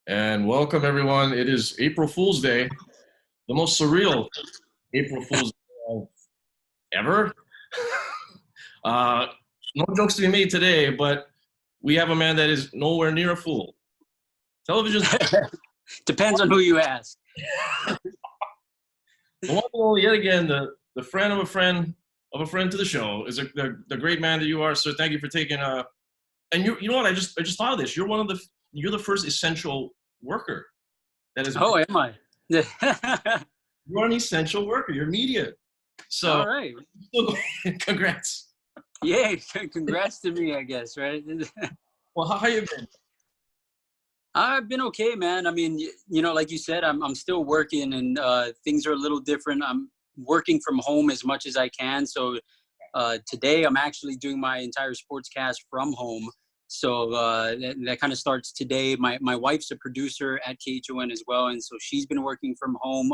And welcome everyone. It is April Fool's Day, the most surreal April Fool's Day ever. uh, no jokes to be made today, but we have a man that is nowhere near a fool. Television's Depends on who you ask. the one and only, yet again, the friend of a friend of a friend to the show is the great man that you are. So thank you for taking and you know what, I just thought of this. You're the first essential worker that is. Oh, am I? You're an essential worker. You're media. So, all right. Congrats. Yeah, congrats to me, I guess, right? Well, how you been? I've been okay, man. I mean, you know, like you said, I'm still working, and things are a little different. I'm working from home as much as I can. So today, I'm actually doing my entire sportscast from home. So that kind of starts today. My wife's a producer at KHON as well, and so she's been working from home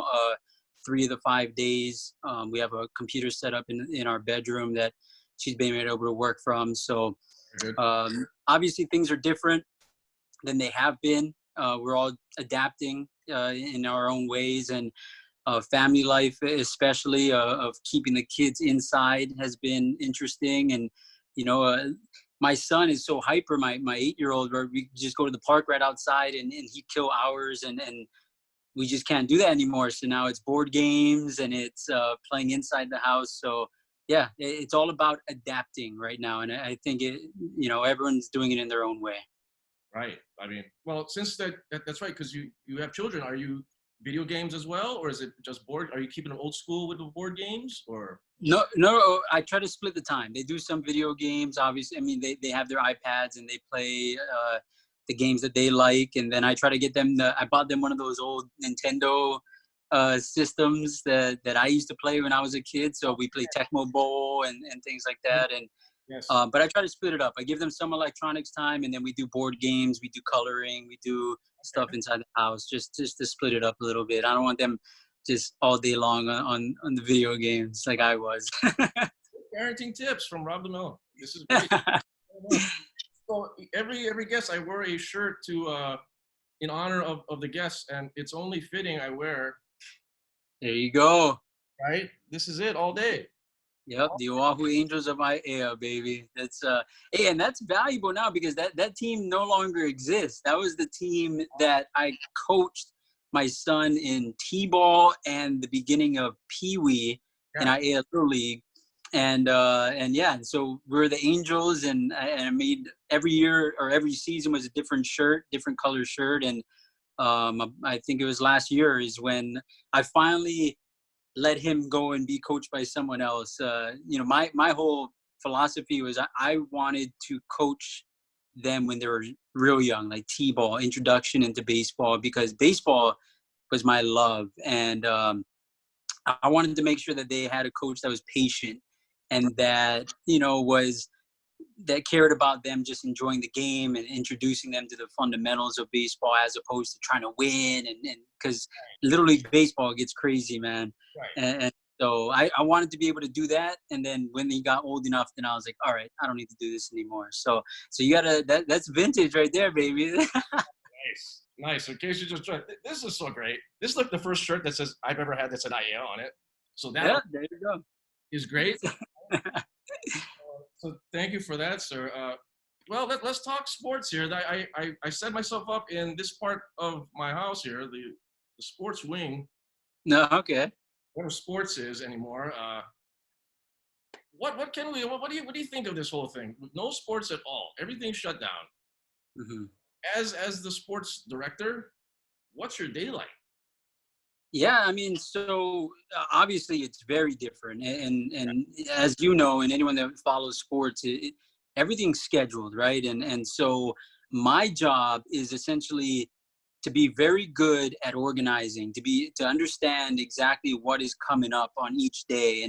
3 of the 5 days. We have a computer set up in our bedroom that she's been able to work from. So obviously things are different than they have been. We're all adapting in our own ways, and family life, especially of keeping the kids inside, has been interesting. And you know, my son is so hyper. My 8-year-old, where we just go to the park right outside, and he'd kill hours, and we just can't do that anymore. So now it's board games, and it's playing inside the house. So yeah, it's all about adapting right now, and I think everyone's doing it in their own way. Right. I mean, well, since that's right, because you have children. Are you video games as well, or is it just board? Are you keeping them old school with the board games, or? No. I try to split the time. They do some video games, obviously. I mean, they have their iPads and they play the games that they like, and then I try to get them. I bought them one of those old Nintendo systems that I used to play when I was a kid. So we play Tecmo Bowl and things like that. And yes. But I try to split it up. I give them some electronics time, and then we do board games, we do coloring, we do stuff inside the house, just to split it up a little bit. I don't want them just all day long on the video games like I was. Parenting tips from Rob DeMello. This is great. So every guest, I wear a shirt to in honor of the guests, and it's only fitting I wear. There you go. Right? This is it all day. Yep, the Oahu Angels of Aiea, baby. That's hey, and that's valuable now because that team no longer exists. That was the team that I coached my son in T-ball and the beginning of Pee Wee in Aiea Little League, and yeah, and so we're the Angels, and I made every year or every season was a different shirt, different color shirt, and I think it was last year is when I finally let him go and be coached by someone else. My whole philosophy was I wanted to coach them when they were real young, like T-ball, introduction into baseball, because baseball was my love. And I wanted to make sure that they had a coach that was patient and that, that cared about them just enjoying the game and introducing them to the fundamentals of baseball as opposed to trying to win. And because Little League baseball gets crazy, man. Right. And so I wanted to be able to do that. And then when he got old enough, then I was like, all right, I don't need to do this anymore. So you gotta, that's vintage right there, baby. Nice. In case you just tried, this is so great. This is like the first shirt that says I've ever had that said Aiea on it. So that there you go. Is great. So thank you for that, sir. Well, let's talk sports here. I set myself up in this part of my house here, the sports wing. No, okay. Whatever sports is anymore. What do you think of this whole thing? With no sports at all, everything's shut down. Mm-hmm. As the sports director, what's your day like? Yeah, I mean, so obviously it's very different, and as you know, and anyone that follows sports, everything's scheduled, right? And so my job is essentially to be very good at organizing, to understand exactly what is coming up on each day,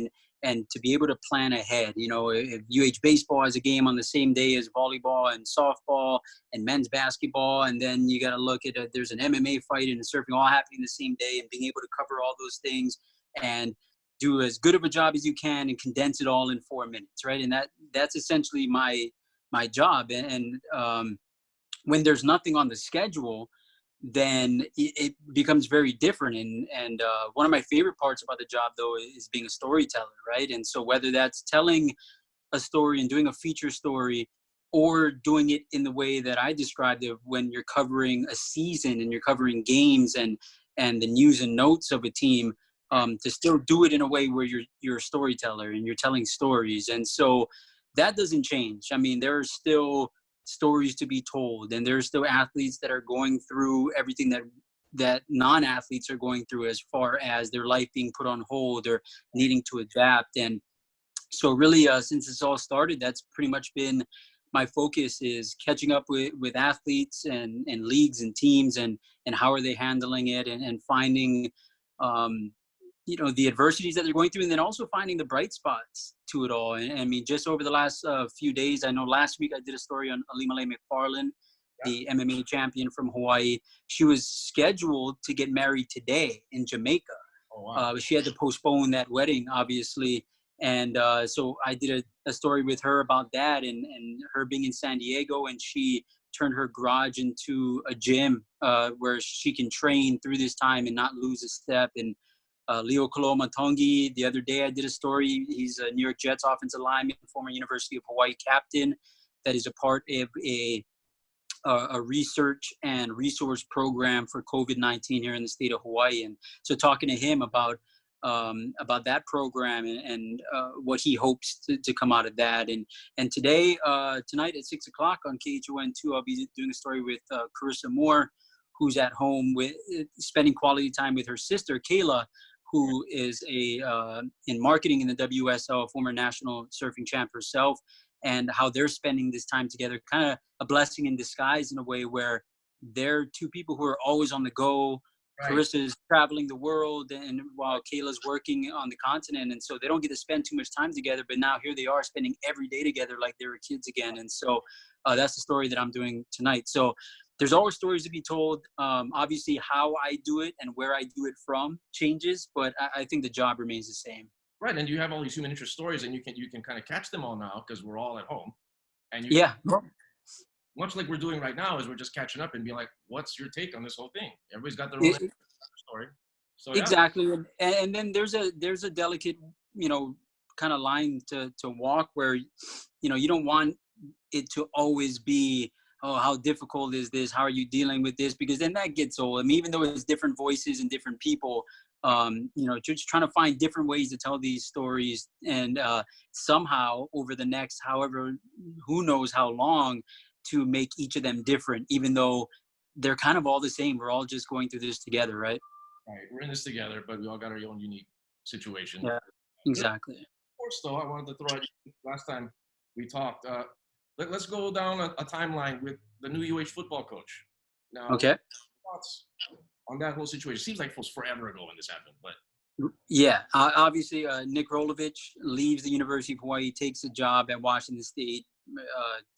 and to be able to plan ahead. If UH baseball has a game on the same day as volleyball and softball and men's basketball, and then you got to look at there's an MMA fight and surfing all happening the same day, and being able to cover all those things and do as good of a job as you can and condense it all in 4 minutes, right? And that's essentially my job. And when there's nothing on the schedule, then it becomes very different. And one of my favorite parts about the job, though, is being a storyteller, right? And so whether that's telling a story and doing a feature story, or doing it in the way that I described it, when you're covering a season and you're covering games and the news and notes of a team, to still do it in a way where you're a storyteller and you're telling stories. And so that doesn't change. I mean, there are still stories to be told, and there are still athletes that are going through everything that non-athletes are going through, as far as their life being put on hold or needing to adapt. And so really, since this all started, that's pretty much been my focus, is catching up with athletes and leagues and teams, and how are they handling it, and finding, the adversities that they're going through, and then also finding the bright spots to it all. And I mean, just over the last few days, I know last week I did a story on Alimale McFarland, the MMA champion from Hawaii. She was scheduled to get married today in Jamaica. Oh, wow. But she had to postpone that wedding, obviously. And so I did a story with her about that, and her being in San Diego, and she turned her garage into a gym where she can train through this time and not lose a step. And Leo Koloamatongi, the other day I did a story. He's a New York Jets offensive lineman, former University of Hawaii captain, that is a part of a research and resource program for COVID-19 here in the state of Hawaii. And so talking to him about that program and what he hopes to come out of that. And today, tonight at 6 o'clock on KHON2, I'll be doing a story with Carissa Moore, who's at home spending quality time with her sister, Kayla, who is in marketing in the WSL, former national surfing champ herself, and how they're spending this time together, kind of a blessing in disguise in a way, where they're two people who are always on the go. Right. Carissa is traveling the world, and while Kayla's working on the continent, and so they don't get to spend too much time together, but now here they are spending every day together like they were kids again. And so that's the story that I'm doing tonight. So there's always stories to be told. Obviously, how I do it and where I do it from changes, but I think the job remains the same. Right, and you have all these human interest stories, and you can kind of catch them all now because we're all at home. And much like we're doing right now, is we're just catching up and being like, what's your take on this whole thing? Everybody's got their own story. So, exactly. And then there's a delicate, kind of line to walk, where, you don't want it to always be, oh, how difficult is this? How are you dealing with this? Because then that gets old. I mean, even though it's different voices and different people, just trying to find different ways to tell these stories, and somehow over the next, however, who knows how long, to make each of them different, even though they're kind of all the same. We're all just going through this together, right? Right. We're in this together, but we all got our own unique situation. Yeah, exactly. Of course, though, I wanted to throw out, last time we talked, let's go down a timeline with the new UH football coach. Now, okay. Thoughts on that whole situation? Seems like it was forever ago when this happened, but. Yeah, obviously, Nick Rolovich leaves the University of Hawaii, takes a job at Washington State,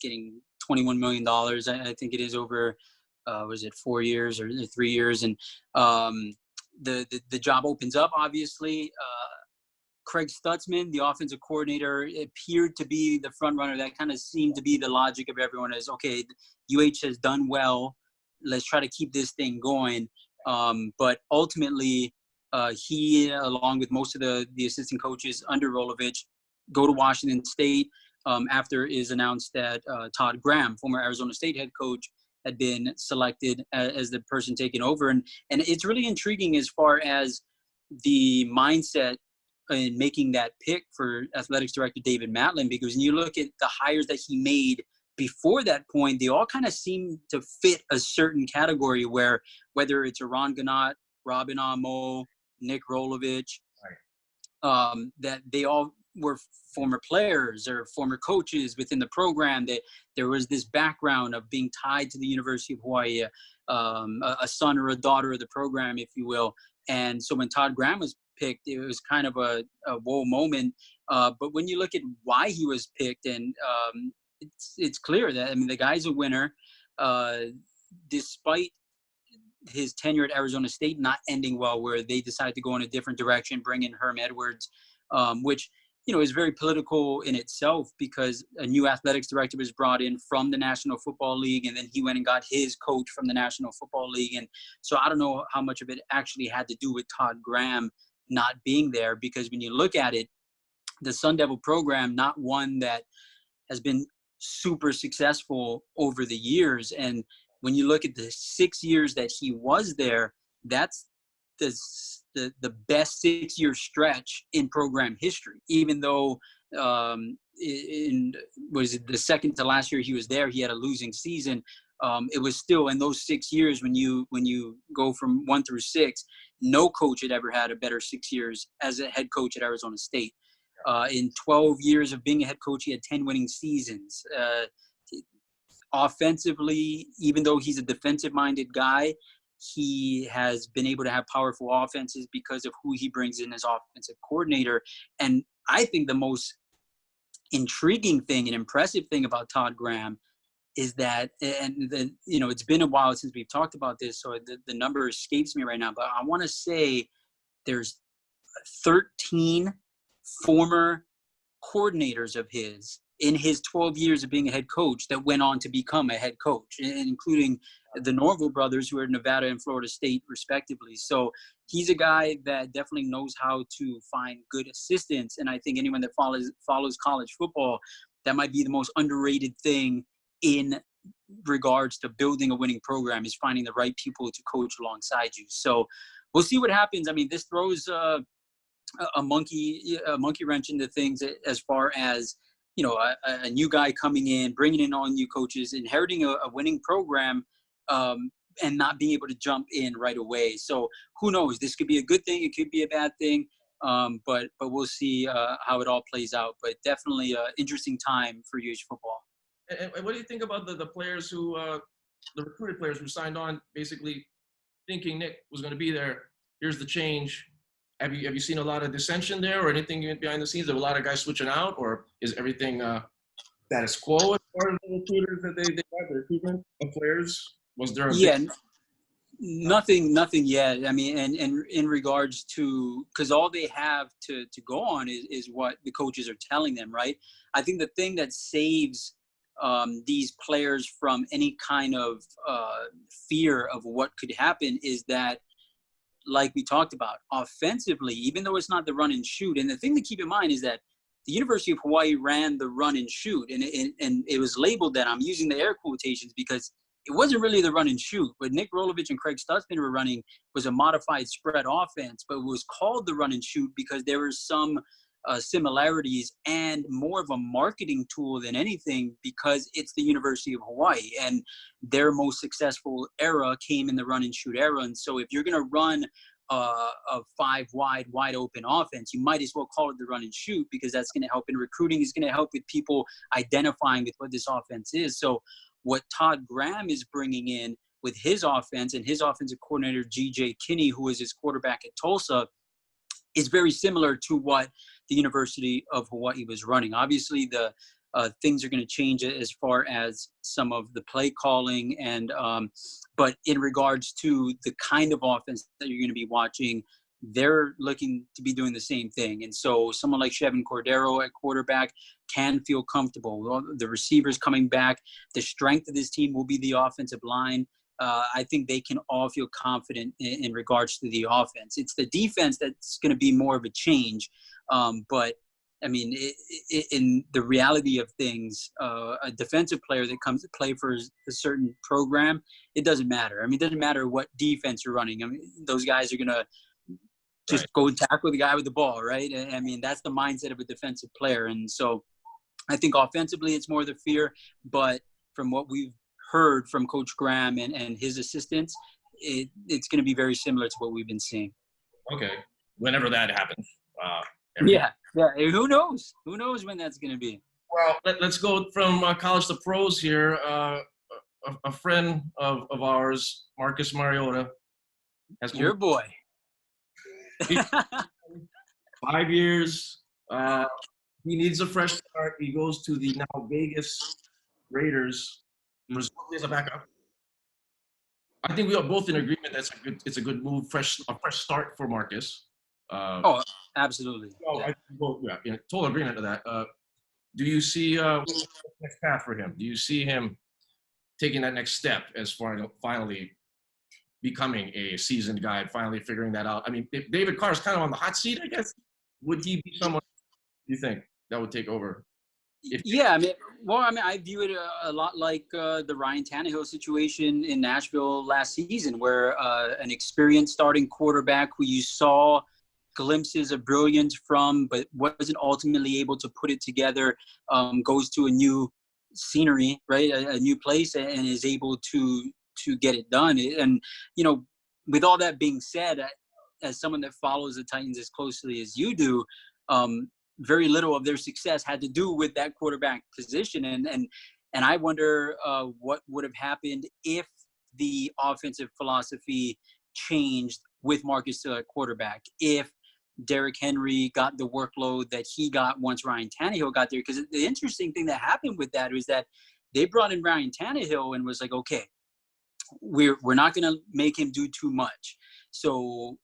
getting $21 million. I think it is over, was it 4 years or 3 years? And the job opens up, obviously. Craig Stutzman, the offensive coordinator, appeared to be the front runner. That kind of seemed to be the logic of everyone, is, okay, UH has done well. Let's try to keep this thing going. But ultimately, he, along with most of the assistant coaches under Rolovich, go to Washington State after it is announced that Todd Graham, former Arizona State head coach, had been selected as the person taking over. And it's really intriguing as far as the mindset in making that pick for athletics director David Matlin, because when you look at the hires that he made before that point, they all kind of seem to fit a certain category, where whether it's Ron Gannott, Robin Amo, Nick Rolovich, that they all were former players or former coaches within the program, that there was this background of being tied to the University of Hawaii, a son or a daughter of the program, if you will. And so when Todd Graham was picked, it was kind of a whoa moment. But when you look at why he was picked, and it's clear that, I mean, the guy's a winner, despite his tenure at Arizona State not ending well, where they decided to go in a different direction, bring in Herm Edwards, which is very political in itself because a new athletics director was brought in from the National Football League, and then he went and got his coach from the National Football League. And so I don't know how much of it actually had to do with Todd Graham not being there, because when you look at it, the Sun Devil program, not one that has been super successful over the years. And when you look at the 6 years that he was there, that's the best 6-year stretch in program history, even though was it the second to last year he was there, he had a losing season. It was still in those 6 years, when you go from 1 through 6, no coach had ever had a better 6 years as a head coach at Arizona State. In 12 years of being a head coach, he had 10 winning seasons. Offensively, even though he's a defensive-minded guy, he has been able to have powerful offenses because of who he brings in as offensive coordinator. And I think the most intriguing thing and impressive thing about Todd Graham is that, and it's been a while since we've talked about this, so the number escapes me right now, but I want to say there's 13 former coordinators of his in his 12 years of being a head coach that went on to become a head coach, including the Norville brothers, who are at Nevada and Florida State respectively. So he's a guy that definitely knows how to find good assistants. And I think anyone that follows college football, that might be the most underrated thing in regards to building a winning program, is finding the right people to coach alongside you. So we'll see what happens. I mean, this throws a monkey wrench into things as far as, a new guy coming in, bringing in all new coaches, inheriting a winning program, and not being able to jump in right away. So who knows? This could be a good thing. It could be a bad thing. But we'll see how it all plays out. But definitely an interesting time for UH football. And what do you think about the players who, the recruited players who signed on, basically thinking Nick was going to be there? Here's the change. Have you seen a lot of dissension there, or anything behind the scenes? Are a lot of guys switching out, or is everything status quo as far as the recruiters that they got, the recruitment of players? Was there nothing yet. I mean, and in regards to, because all they have to go on is what the coaches are telling them, right? I think the thing that saves these players from any kind of fear of what could happen is that, like we talked about, offensively, even though it's not the run and shoot. And the thing to keep in mind is that the University of Hawaii ran the run and shoot, and it was labeled that. I'm using the air quotations because it wasn't really the run and shoot. What Nick Rolovich and Craig Stutzman were running was a modified spread offense, but it was called the run and shoot because there were some similarities and more of a marketing tool than anything, because it's the University of Hawaii and their most successful era came in the run and shoot era. And so if you're going to run a 5 wide open offense, you might as well call it the run and shoot, because that's going to help in recruiting. It's going to help with people identifying with what this offense is. So what Todd Graham is bringing in with his offense, and his offensive coordinator, G.J. Kinney, who is his quarterback at Tulsa, is very similar to what the University of Hawaii was running. Obviously, the things are going to change as far as some of the play calling, and but in regards to the kind of offense that you're going to be watching, they're looking to be doing the same thing. And so someone like Chevin Cordero at quarterback can feel comfortable. The receivers coming back, the strength of this team will be the offensive line. I think they can all feel confident in regards to the offense. It's the defense that's going to be more of a change. But, I mean, in the reality of things, a defensive player that comes to play for a certain program, it doesn't matter. I mean, it doesn't matter what defense you're running. I mean, those guys are going to just go and tackle the guy with the ball, right? I mean, that's the mindset of a defensive player. And so I think offensively it's more the fear. But from what we've heard from Coach Graham and his assistants, it's going to be very similar to what we've been seeing. Okay. Whenever that happens. Yeah. Who knows? Who knows when that's going to be? Well, let's go from college to pros here. A friend of ours, Marcus Mariota, has your boy. 5 years. He needs a fresh start. He goes to the now Vegas Raiders. As a backup. I think we are both in agreement it's a good move, a fresh start for Marcus. Oh, absolutely. Oh, Yeah. well, yeah, in total agreement to that. Do you see what's the next path for him? Do you see him taking that next step as far as finally becoming a seasoned guy, finally figuring that out? I mean, if David Carr is kind of on the hot seat, I guess. Would he be someone you think that would take over? Yeah, I mean, well, I mean, I view it a lot like the Ryan Tannehill situation in Nashville last season, where an experienced starting quarterback who you saw glimpses of brilliance from, but wasn't ultimately able to put it together, goes to a new scenery, right, a new place, and is able to get it done. And with all that being said, as someone that follows the Titans as closely as you do, very little of their success had to do with that quarterback position. And I wonder what would have happened if the offensive philosophy changed with Marcus to a quarterback, if Derrick Henry got the workload that he got once Ryan Tannehill got there. Because the interesting thing that happened with that was that they brought in Ryan Tannehill and was like, okay, we're not going to make him do too much. So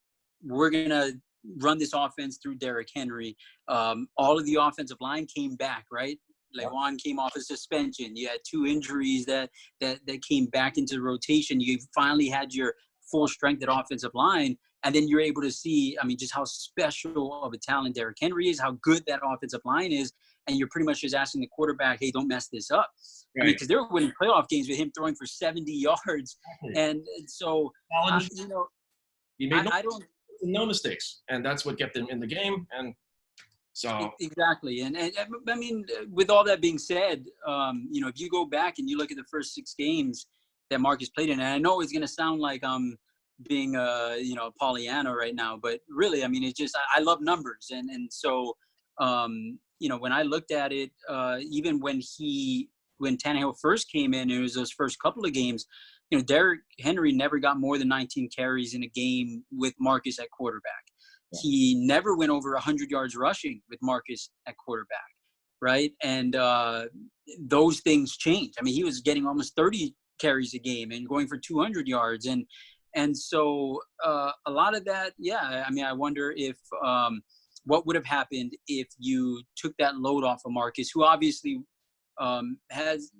we're going to run this offense through Derrick Henry. All of the offensive line came back, right? Lewan came off a suspension. You had 2 injuries that came back into the rotation. You finally had your full strength at offensive line. And then you're able to see, I mean, just how special of a talent Derrick Henry is, how good that offensive line is. And you're pretty much just asking the quarterback, hey, don't mess this up. Right. I mean, because they were winning playoff games with him throwing for 70 yards. And so, he made no mistakes. And that's what kept him in the game. And so. Exactly. And I mean, with all that being said, if you go back and you look at the first 6 games that Marcus played in, and I know it's going to sound like I'm being Pollyanna right now, but really, I mean, it's just, I love numbers. And so, when I looked at it, even when Tannehill first came in, it was those first couple of games, Derrick Henry never got more than 19 carries in a game with Marcus at quarterback. Yeah. He never went over 100 yards rushing with Marcus at quarterback, right? And those things changed. I mean, he was getting almost 30 carries a game and going for 200 yards. And so a lot of that, yeah, I mean, I wonder if what would have happened if you took that load off of Marcus, who obviously has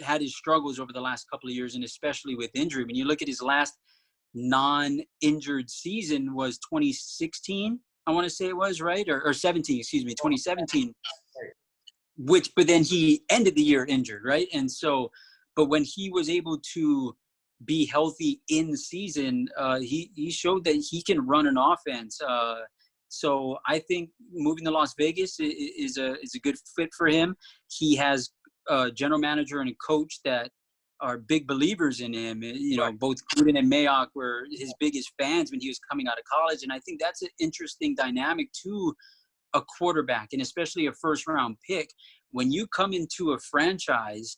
had his struggles over the last couple of years, and especially with injury. When you look at his last non-injured season was 2016, I want to say it was, right? Or 17, excuse me, 2017. But then he ended the year injured, right? And so, but when he was able to be healthy in season, he showed that he can run an offense. So I think moving to Las Vegas is a good fit for him. He has a general manager and a coach that are big believers in him. Both Gruden and Mayock were his biggest fans when he was coming out of college. And I think that's an interesting dynamic to a quarterback, and especially a first-round pick. When you come into a franchise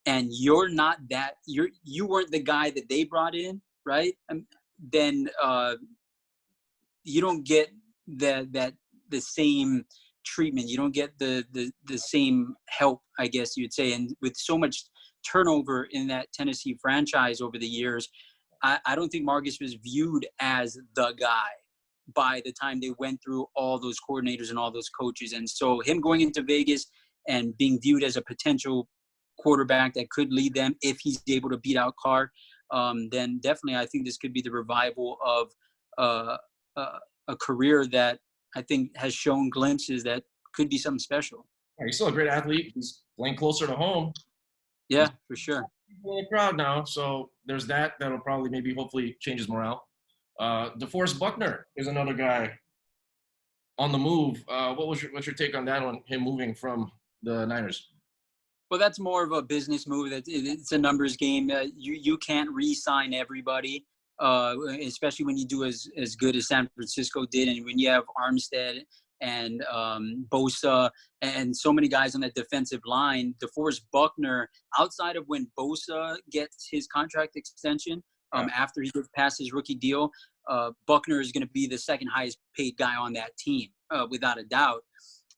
and you're not that, you weren't the guy that they brought in, right? Then you don't get the same treatment. You don't get the same help, I guess you'd say. And with so much turnover in that Tennessee franchise over the years, I don't think Marcus was viewed as the guy by the time they went through all those coordinators and all those coaches. And so him going into Vegas and being viewed as a potential quarterback that could lead them if he's able to beat out Carr, then definitely I think this could be the revival of a career that I think has shown glimpses that could be something special. He's still a great athlete. He's playing closer to home. Yeah, for sure. People in the crowd now, so there's that. That'll probably maybe hopefully change his morale. DeForest Buckner is another guy on the move. What's your take on that, on him moving from the Niners? Well, that's more of a business move. It's a numbers game. You can't re-sign everybody, especially when you do as good as San Francisco did, and when you have Armstead and Bosa and so many guys on that defensive line. DeForest Buckner, outside of when Bosa gets his contract extension, after he gets past his rookie deal, Buckner is going to be the second highest paid guy on that team, without a doubt.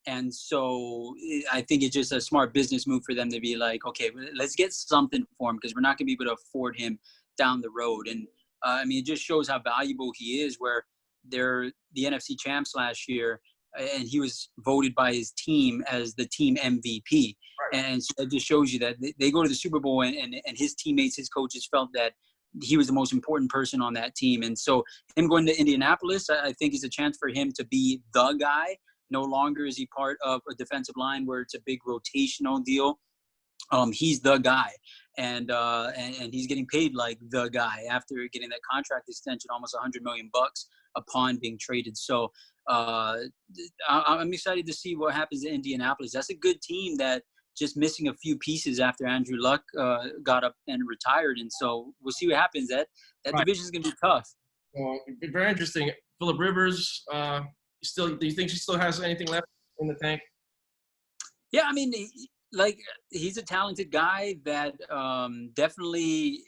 And so I think it's just a smart business move for them to be like, okay, let's get something for him, because we're not going to be able to afford him down the road. And I mean, it just shows how valuable he is, where they're the NFC champs last year, and he was voted by his team as the team MVP. Right. And so that just shows you that they go to the Super Bowl, and his teammates, his coaches felt that he was the most important person on that team. And so him going to Indianapolis, I think is a chance for him to be the guy. No longer is he part of a defensive line where it's a big rotational deal. He's the guy, and he's getting paid like the guy after getting that contract extension, almost $100 million upon being traded. So I'm excited to see what happens in Indianapolis. That's a good team that just missing a few pieces after Andrew Luck got up and retired, and so we'll see what happens. That right. Division is going to be tough. Well, very interesting. Phillip Rivers, do you think she still has anything left in the tank? Yeah, I mean, he's a talented guy that definitely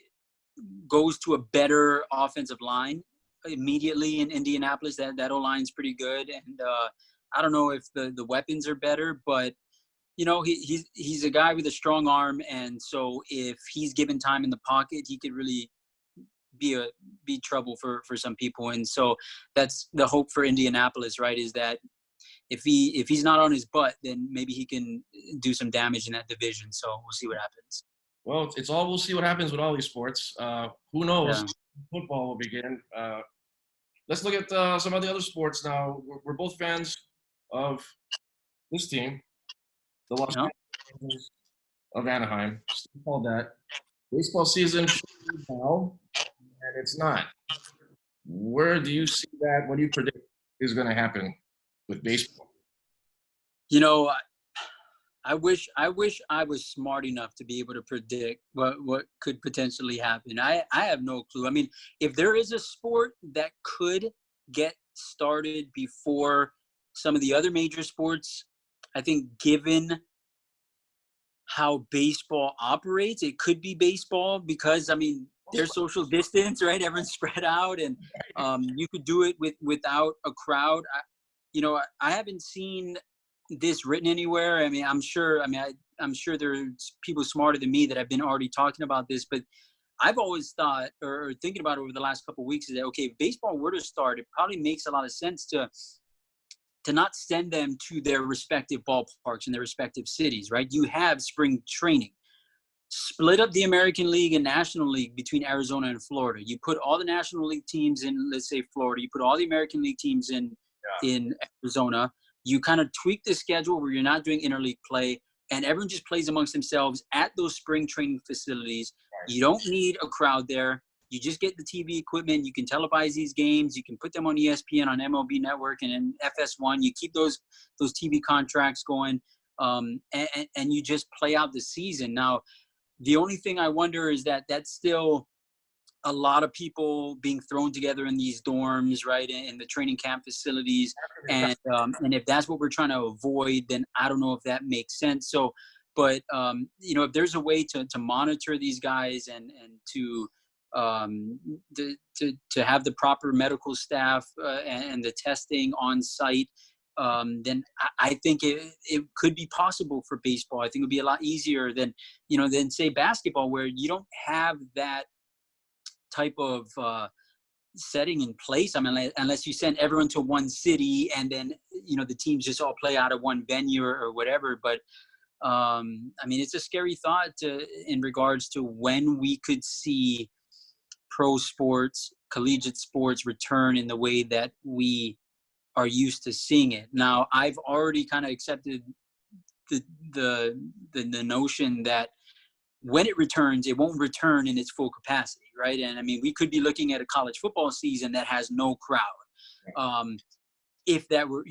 goes to a better offensive line immediately in Indianapolis. That O-line's pretty good, and I don't know if the weapons are better, but you know, he's a guy with a strong arm, and so if he's given time in the pocket, he could really be trouble for some people. And so that's the hope for Indianapolis, right? Is that if he's not on his butt, then maybe he can do some damage in that division. So we'll see what happens. Well, we'll see what happens with all these sports. Who knows? Yeah. Football will begin. Let's look at some of the other sports now. We're both fans of this team, the Los Angeles of Anaheim. Still called that. Baseball season should be now, and it's not. Where do you see that? What do you predict is going to happen with baseball? You know, I wish I was smart enough to be able to predict what could potentially happen. I have no clue. I mean, if there is a sport that could get started before some of the other major sports, I think given how baseball operates, it could be baseball because, I mean, there's social distance, right? Everyone's spread out, and you could do it without a crowd. I haven't seen this written anywhere. I mean, I'm sure there's people smarter than me that have been already talking about this, but I've always thought or thinking about it over the last couple of weeks is that, okay, if baseball were to start, it probably makes a lot of sense to not send them to their respective ballparks in their respective cities, right? You have spring training. Split up the American League and National League between Arizona and Florida. You put all the National League teams in, let's say, Florida. You put all the American League teams in Arizona. You kind of tweak the schedule where you're not doing interleague play, and everyone just plays amongst themselves at those spring training facilities. Right. You don't need a crowd there. You just get the TV equipment. You can televise these games. You can put them on ESPN, on MLB Network, and in FS1. You keep those TV contracts going, and you just play out the season. Now, the only thing I wonder is that that's still a lot of people being thrown together in these dorms, right, in the training camp facilities. And if that's what we're trying to avoid, then I don't know if that makes sense. So, but, if there's a way to monitor these guys and to have the proper medical staff and the testing on site, then I think it could be possible for baseball. I think it would be a lot easier than say basketball, where you don't have that type of setting in place. I mean, unless you send everyone to one city and then, the teams just all play out of one venue or whatever. But I mean, it's a scary thought in regards to when we could see pro sports, collegiate sports return in the way that we are used to seeing it. Now, I've already kind of accepted the notion that when it returns, it won't return in its full capacity, right? And I mean, we could be looking at a college football season that has no crowd. If that were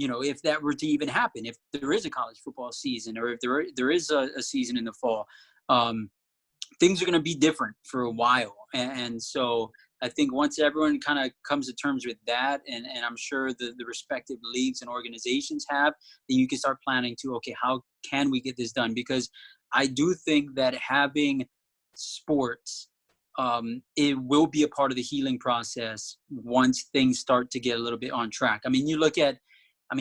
to even happen, if there is a college football season, or if there is a season in the fall, things are going to be different for a while. And so I think once everyone kind of comes to terms with that, and I'm sure the respective leagues and organizations have, then you can start planning to, okay, how can we get this done? Because I do think that having sports, it will be a part of the healing process once things start to get a little bit on track. I mean, you look at,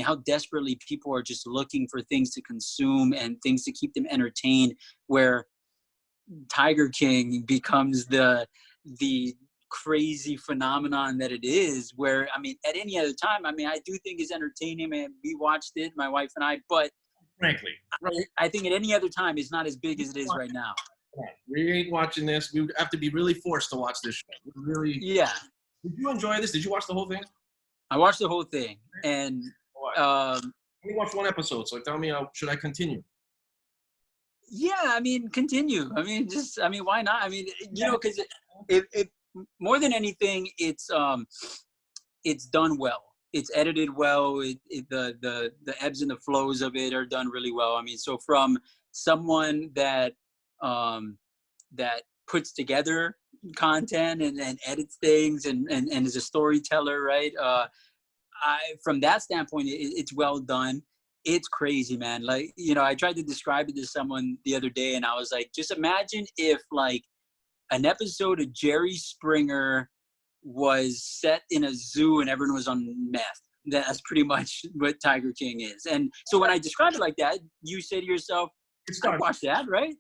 how desperately people are just looking for things to consume and things to keep them entertained, where Tiger King becomes the crazy phenomenon that it is, where, I mean, at any other time, I mean, I do think it's entertaining, and we watched it, my wife and I, but Frankly, I think at any other time, it's not as big as it is right now. we ain't watching this. We would have to be really forced to watch this show. Really. Yeah. Did you enjoy this? Did you watch the whole thing? I watched the whole thing, and I only watched one episode, so tell me, should I continue? yeah, I mean, continue. I mean, why not? I mean, you know, because it more than anything, it's done well. It's edited well. The ebbs and the flows of it are done really well. I mean, so from someone that puts together content and edits things and is a storyteller, right? From that standpoint, it's well done. It's crazy, man. Like, you know, I tried to describe it to someone the other day, and I was like, just imagine if like an episode of Jerry Springer was set in a zoo and everyone was on meth. That's pretty much what Tiger King is. And so when I describe it like that, you say to yourself, I watched that, right?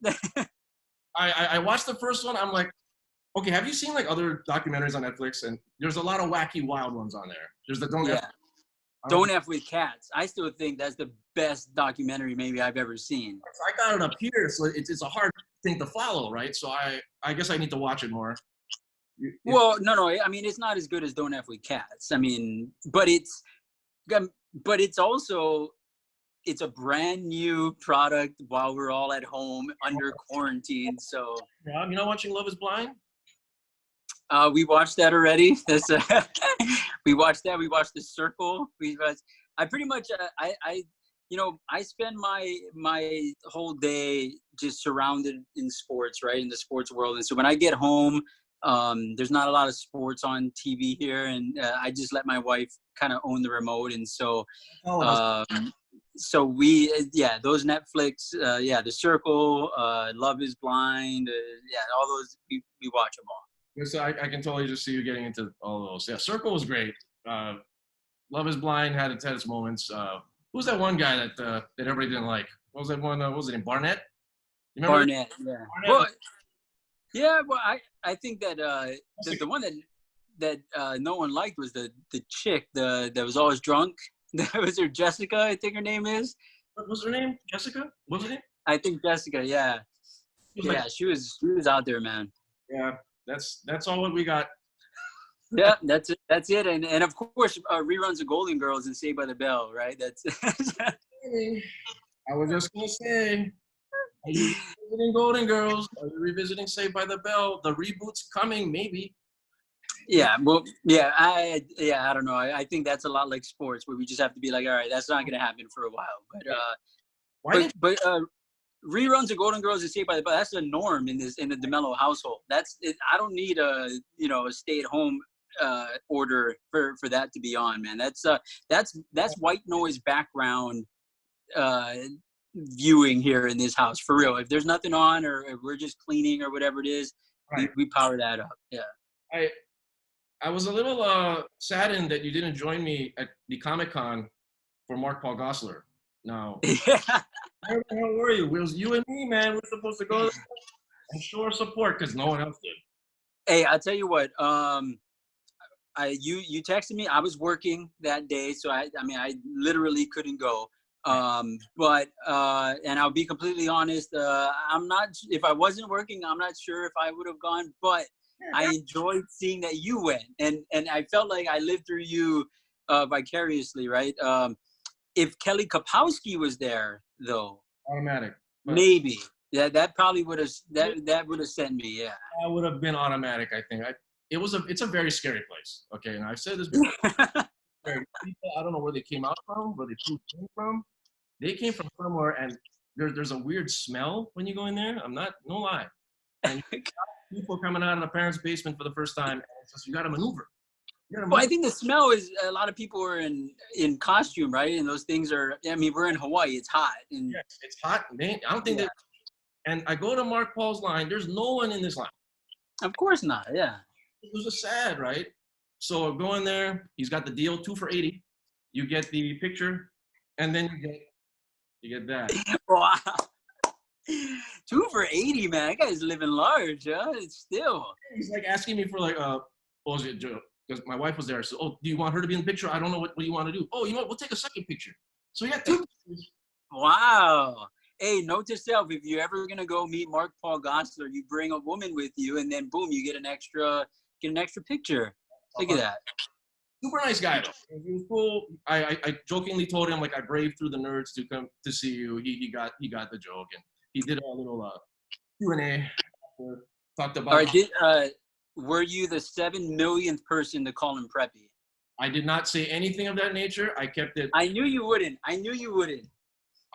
I watched the first one. I'm like, okay, have you seen like other documentaries on Netflix? And there's a lot of wacky, wild ones on there. There's the Don't F with Cats. I still think that's the best documentary maybe I've ever seen. I got it up here, so it's a hard thing to follow, right? So I guess I need to watch it more. Well, no. I mean, it's not as good as Don't F with Cats. I mean, but it's also, it's a brand new product while we're all at home under quarantine. So you're not watching Love Is Blind? We watched that already. We watched that. We watched The Circle. I pretty much I spend my whole day just surrounded in sports, right, in the sports world. And so when I get home, there's not a lot of sports on TV here, and I just let my wife kind of own the remote. And so so those Netflix, The Circle, Love Is Blind, all those, we watch them all. So I can totally just see you getting into all of those. Yeah, Circle was great. Love Is Blind had its moments. Who's that one guy that everybody didn't like? What was that one? What was it, Barnett? You remember Barnett, yeah. Well, I think that the one that no one liked was the chick that was always drunk. That was her, Jessica, I think her name is. What was her name? Jessica? What was her name? I think Jessica, yeah. She was out there, man. Yeah, that's all what we got. Yeah, that's it. And of course, reruns of Golden Girls and Saved by the Bell, right? That's. I was just gonna say, are you revisiting Golden Girls? Are you revisiting Saved by the Bell? The reboot's coming, maybe. Yeah, well, yeah, I don't know. I think that's a lot like sports, where we just have to be like, all right, that's not gonna happen for a while. But reruns of Golden Girls and Saved by the Bell, that's the norm in the DeMello household. That's it. I don't need a stay-at-home order for that to be on, man. That's white noise background viewing here in this house, for real. If there's nothing on, or if we're just cleaning or whatever it is, right, we power that up. Yeah. I was a little saddened that you didn't join me at the Comic-Con for Mark Paul Gosselaar. No. Yeah. Where the hell were you? It was you and me, man. We're supposed to go and show our support because no one else did. Hey, I'll tell you what. You texted me. I was working that day, so I literally couldn't go. But I'll be completely honest. I'm not. If I wasn't working, I'm not sure if I would have gone. But I enjoyed seeing that you went, and I felt like I lived through you vicariously, right? If Kelly Kapowski was there, though, automatic. Maybe. Yeah, that probably would have that would have sent me. Yeah, that would have been automatic. I think it's a very scary place. Okay, and I've said this before. People, I don't know where they came out from, where they came from. They came from somewhere, and there's a weird smell when you go in there. No lie. And people coming out of the parents' basement for the first time, and it's just, you got to maneuver. Well, I think the smell is, a lot of people are in costume, right? And those things are, I mean, we're in Hawaii. It's hot. And yes, it's hot. I don't think that. And I go to Mark Paul's line. There's no one in this line. Of course not. Yeah. It was just sad, right? So go in there. He's got the deal, 2 for $80. You get the picture, and then you get that. Wow. 2 for $80, man. That guy's living large, huh? It's still. He's like asking me for like pose it, Joe, because my wife was there. So, oh, do you want her to be in the picture? I don't know what do you want to do. Oh, you know what? We'll take a second picture. So we got 2 pictures. Wow. Hey, note to self, if you're ever gonna go meet Mark Paul Gosselaar, you bring a woman with you, and then boom, you get an extra picture. Look at that. Super nice guy though. He was cool. I jokingly told him like I braved through the nerds to come to see you. He got the joke, and he did a little Q&A. Talked about. All right, were you the 7 millionth person to call him Preppy? I did not say anything of that nature. I kept it. I knew you wouldn't.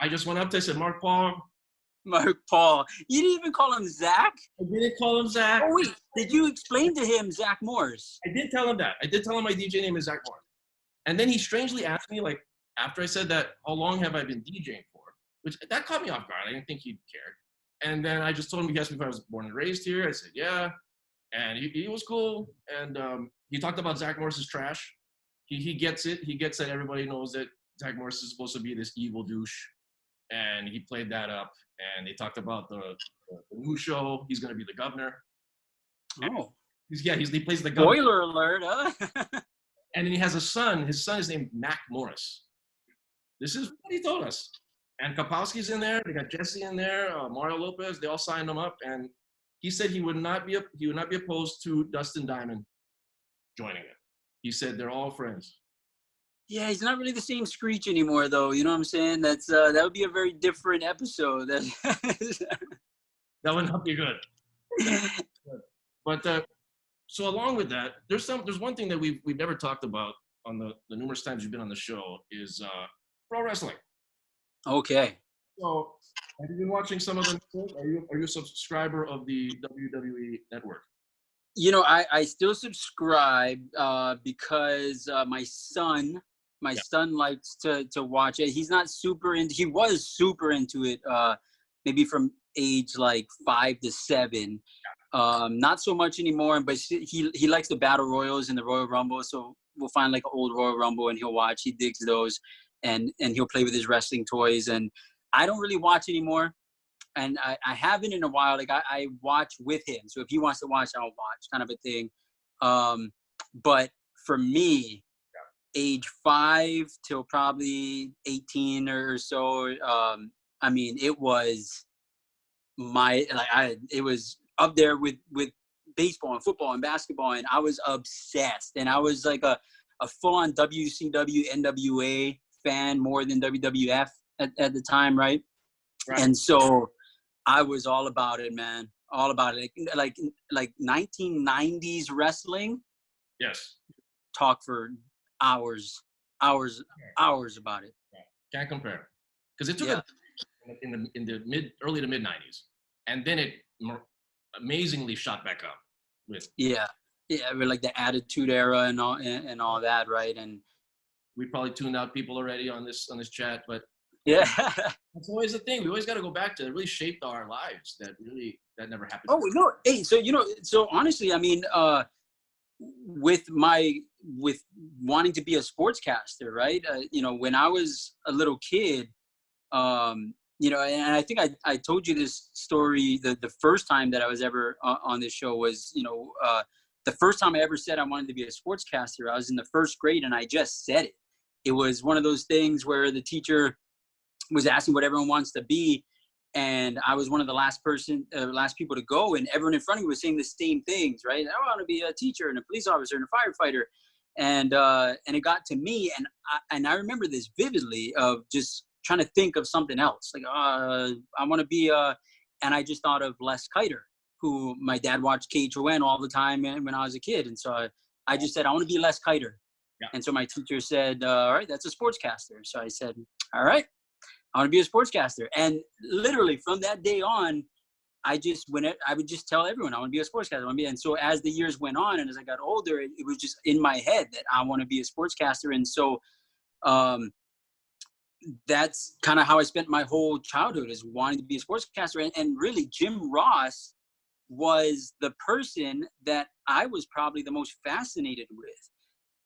I just went up to, I said, Mark Paul. Mark Paul. You didn't even call him Zach? I didn't call him Zach. Oh, wait. Did you explain to him Zach Morris? I did tell him that. I did tell him my DJ name is Zach Morris. And then he strangely asked me, like, after I said that, how long have I been DJing for? Which, that caught me off guard. I didn't think he'd cared. And then I just told him, he asked me if I was born and raised here. I said, yeah. And he was cool. And he talked about Zach Morris's trash. He gets it. He gets that everybody knows that Zach Morris is supposed to be this evil douche. And he played that up. And they talked about the new show. He's going to be the governor. Oh. He plays the governor. Spoiler alert, huh? And then he has a son. His son is named Mac Morris. This is what he told us. And Kapowski's in there. They got Jesse in there. Mario Lopez. They all signed him up. And he said he would not be opposed to Dustin Diamond joining it. He said they're all friends. Yeah, he's not really the same Screech anymore, though. You know what I'm saying? That's that would be a very different episode. That would not be good. But so along with that, there's one thing that we've never talked about on the numerous times you've been on the show is pro wrestling. Okay. So have you been watching some of them? Are you a subscriber of the WWE Network? You know, I still subscribe because my son likes to watch it. He was super into it maybe from age like 5 to 7. Not so much anymore, but he likes the battle royals and the Royal Rumble. So we'll find like an old Royal Rumble and he'll watch. He digs those, and he'll play with his wrestling toys. And I don't really watch anymore. And I haven't in a while. Like I watch with him. So if he wants to watch, I'll watch, kind of a thing. But for me, age 5 till probably 18 or so, I mean, it was it was up there with baseball and football and basketball, and I was obsessed. And I was like a full-on WCW NWA fan more than WWF at the time, right? And so I was all about it, man. All about it. Like 1990s wrestling. Yes. Talk for hours about it. Can't compare. Because it took in the early to mid 90s, and then it amazingly shot back up with with like the Attitude Era and all that, right? And we probably tuned out people already on this chat, but yeah, that's always the thing. We always got to go back to it. Really shaped our lives. That never happened. Oh no, hey, so honestly, I mean, with wanting to be a sportscaster, right? When I was a little kid, and I think I told you this story the first time that I was ever on this show was, the first time I ever said I wanted to be a sportscaster, I was in the 1st grade and I just said it. It was one of those things where the teacher was asking what everyone wants to be. And I was one of the last people to go, and everyone in front of me was saying the same things, right? I want to be a teacher and a police officer and a firefighter. And it got to me, and I remember this vividly of just trying to think of something else. Like, I want to be and I just thought of Les Kiter, who my dad watched KHON all the time when I was a kid. And so I just said, I want to be Les Kiter. Yeah. And so my teacher said, all right, that's a sportscaster. So I said, all right, I want to be a sportscaster. And literally from that day on, I would just tell everyone I want to be a sportscaster. And so as the years went on and as I got older, it was just in my head that I want to be a sportscaster. And so that's kind of how I spent my whole childhood, is wanting to be a sportscaster. And really, Jim Ross was the person that I was probably the most fascinated with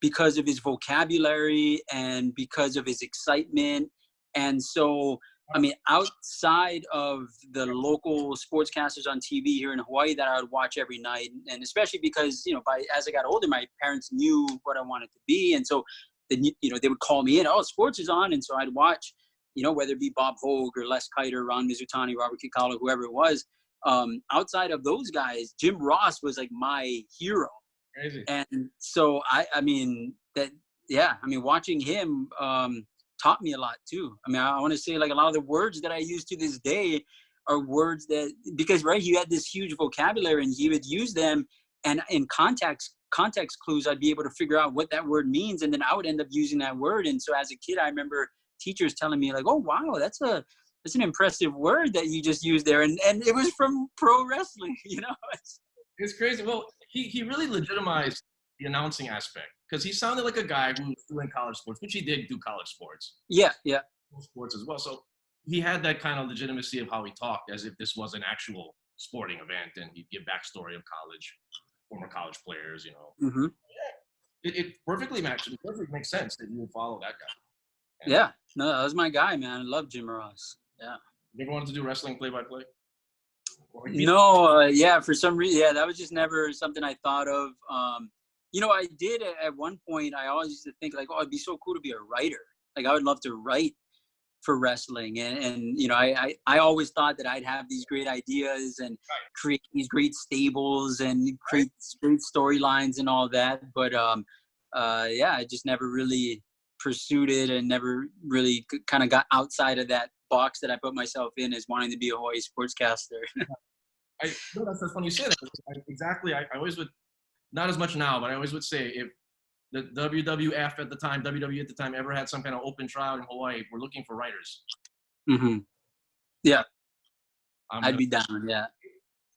because of his vocabulary and because of his excitement. And so I mean, outside of the local sportscasters on TV here in Hawaii that I would watch every night, and especially because, as I got older, my parents knew what I wanted to be. And so, they would call me in, oh, sports is on. And so I'd watch, whether it be Bob Hogue or Les Kiter, Ron Mizutani, Robert Kikala, whoever it was. Outside of those guys, Jim Ross was like my hero. Crazy. And so, watching him taught me a lot too. I mean, I want to say like a lot of the words that I use to this day are words that, because he had this huge vocabulary and he would use them, and in context clues, I'd be able to figure out what that word means, and then I would end up using that word. And so as a kid, I remember teachers telling me like, oh wow, that's an impressive word that you just used there, and it was from pro wrestling. It's crazy. Well, he really legitimized the announcing aspect, because he sounded like a guy who was doing college sports, which he did do college sports. Yeah. Sports as well. So he had that kind of legitimacy of how he talked, as if this was an actual sporting event, and he'd give backstory of former college players, Mm-hmm. Yeah. It perfectly makes sense that you would follow that guy. And yeah. No, that was my guy, man. I love Jim Ross. Yeah. You ever wanted to do wrestling play-by-play? No, for some reason, that was just never something I thought of. I did at one point. I always used to think like, oh, it'd be so cool to be a writer. Like I would love to write for wrestling, and I always thought that I'd have these great ideas and create these great stables and create great storylines and all that. But I just never really pursued it, and never really kind of got outside of that box that I put myself in as wanting to be a Hawaii sportscaster. That's funny you say that. Exactly. I always would, not as much now, but I always would say, if the WWF at the time, WWE at the time, ever had some kind of open trial in Hawaii, we're looking for writers. Mm-hmm. Yeah. I'd be down. Yeah.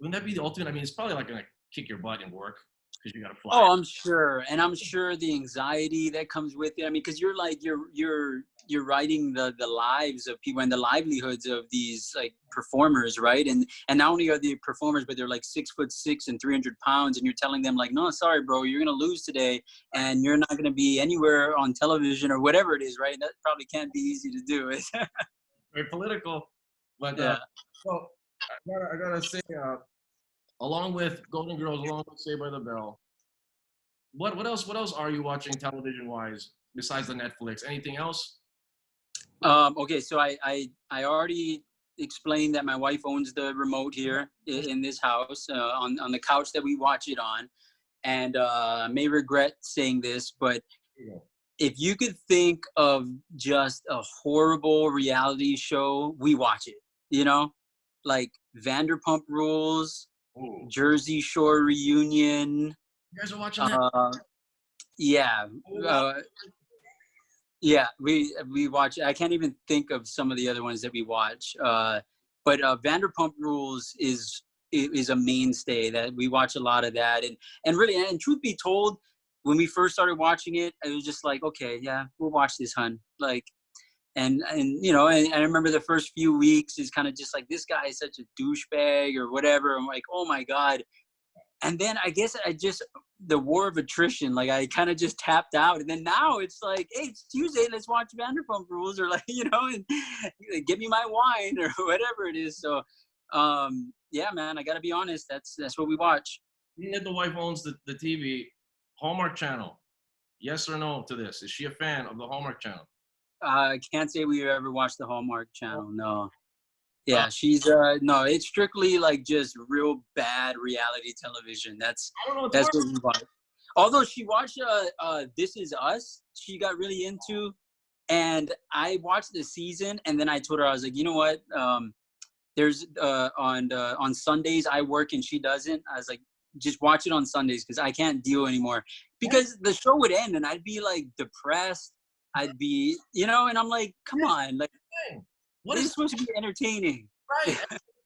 Wouldn't that be the ultimate? I mean, it's probably like going to kick your butt in work, because you got to fly. Oh, I'm sure. And I'm sure the anxiety that comes with it. I mean, because you're writing the lives of people and the livelihoods of these like performers, right? And not only are they performers, but they're like 6'6" and 300 pounds, and you're telling them like, no, sorry, bro, you're gonna lose today, and you're not gonna be anywhere on television or whatever it is, right? And that probably can't be easy to do. Very political, but yeah. Well, I gotta say, along with Golden Girls, along with Saved by the Bell, what else are you watching television wise besides the Netflix? Anything else? Okay, so I already explained that my wife owns the remote here in this house on the couch that we watch it on, and I may regret saying this, but if you could think of just a horrible reality show, we watch it. Like Vanderpump Rules, Ooh. Jersey Shore Reunion. You guys are watching that? Yeah. Yeah, we watch. I can't even think of some of the other ones that we watch. But Vanderpump Rules is a mainstay that we watch a lot of that. And really, and truth be told, when we first started watching it, it was just like, okay, yeah, we'll watch this, hun. Like, and I remember the first few weeks is kind of just like, this guy is such a douchebag or whatever. I'm like, oh my God. And then I guess the war of attrition, like I kind of just tapped out. And then now it's like, hey, it's Tuesday, let's watch Vanderpump Rules, or like, and give me my wine or whatever it is. So, yeah, man, I got to be honest. That's what we watch. Being that the wife owns the TV, Hallmark Channel, yes or no to this? Is she a fan of the Hallmark Channel? I can't say we ever watched the Hallmark Channel, no. Yeah, she's no. It's strictly like just real bad reality television. That's what we watch. Although she watched This Is Us, she got really into, and I watched the season, and then I told her, I was like, you know what? There's on Sundays I work and she doesn't. I was like, just watch it on Sundays because I can't deal anymore. Because the show would end and I'd be like depressed. I'd be, and I'm like, come on, like. What is supposed to be entertaining? Right,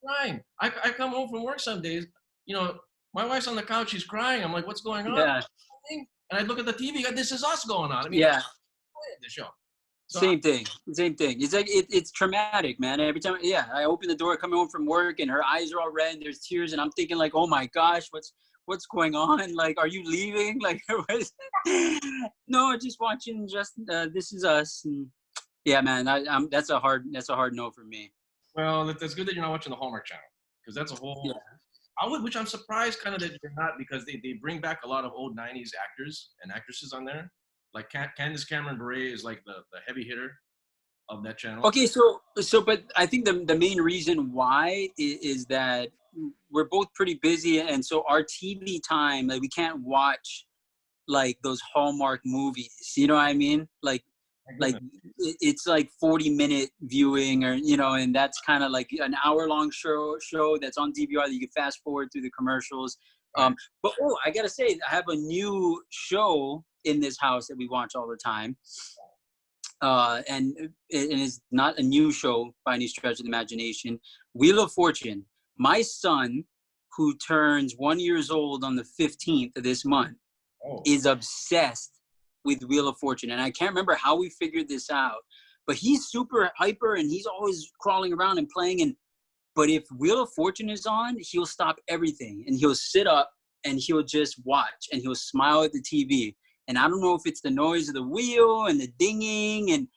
crying. I come home from work some days, my wife's on the couch, she's crying. I'm like, what's going on? Yeah. And I look at the TV, This Is Us going on. I mean, yeah. The show. So Same thing. It's like it's traumatic, man. Every time, I open the door coming home from work, and her eyes are all red, and there's tears, and I'm thinking like, oh my gosh, what's going on? Like, are you leaving? Like, no, just watching This Is Us, and Yeah, man, that's a hard no for me. Well, that's good that you're not watching the Hallmark Channel because that's a Yeah. whole. Which I'm surprised kind of that you're not because they bring back a lot of old '90s actors and actresses on there. Like Candace Cameron Bure is like the heavy hitter of that channel. Okay, but I think the main reason why is that we're both pretty busy, and so our TV time, like we can't watch like those Hallmark movies. You know what I mean? Like it's like 40-minute viewing, or and that's kind of like an hour-long show that's on DVR that you can fast forward through the commercials. Right. But I gotta say, I have a new show in this house that we watch all the time. And it's not a new show by any stretch of the imagination. Wheel of Fortune. My son, who turns 1 year old on the 15th of this month, is obsessed with Wheel of Fortune. And I can't remember how we figured this out, but he's super hyper and he's always crawling around and playing. But if Wheel of Fortune is on, he'll stop everything and he'll sit up and he'll just watch and he'll smile at the TV. And I don't know if it's the noise of the wheel and the dinging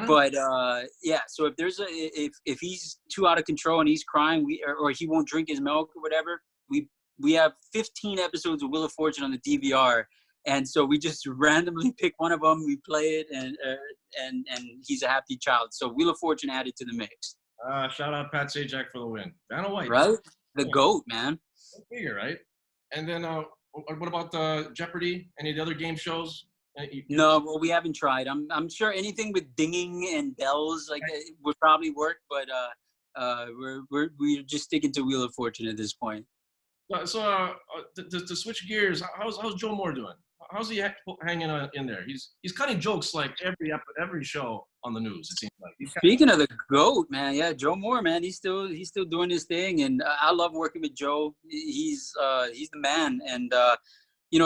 but yeah. So if there's if he's too out of control and he's crying, or he won't drink his milk or whatever, we have 15 episodes of Wheel of Fortune on the DVR, and so we just randomly pick one of them, we play it, and he's a happy child. So Wheel of Fortune added to the mix. Shout out Pat Sajak for the win. Vanna White, right? The GOAT, man. Go figure, right? And then what about Jeopardy? Any of the other game shows? No, well, we haven't tried. I'm sure anything with dinging and bells would probably work, but we're just sticking to Wheel of Fortune at this point. So to switch gears, how's Joe Moore doing? How's he hanging in there? He's cutting jokes like every show on the news. It seems like. Speaking of the GOAT, man, yeah, Joe Moore, man, he's still doing his thing, and I love working with Joe. He's the man, and he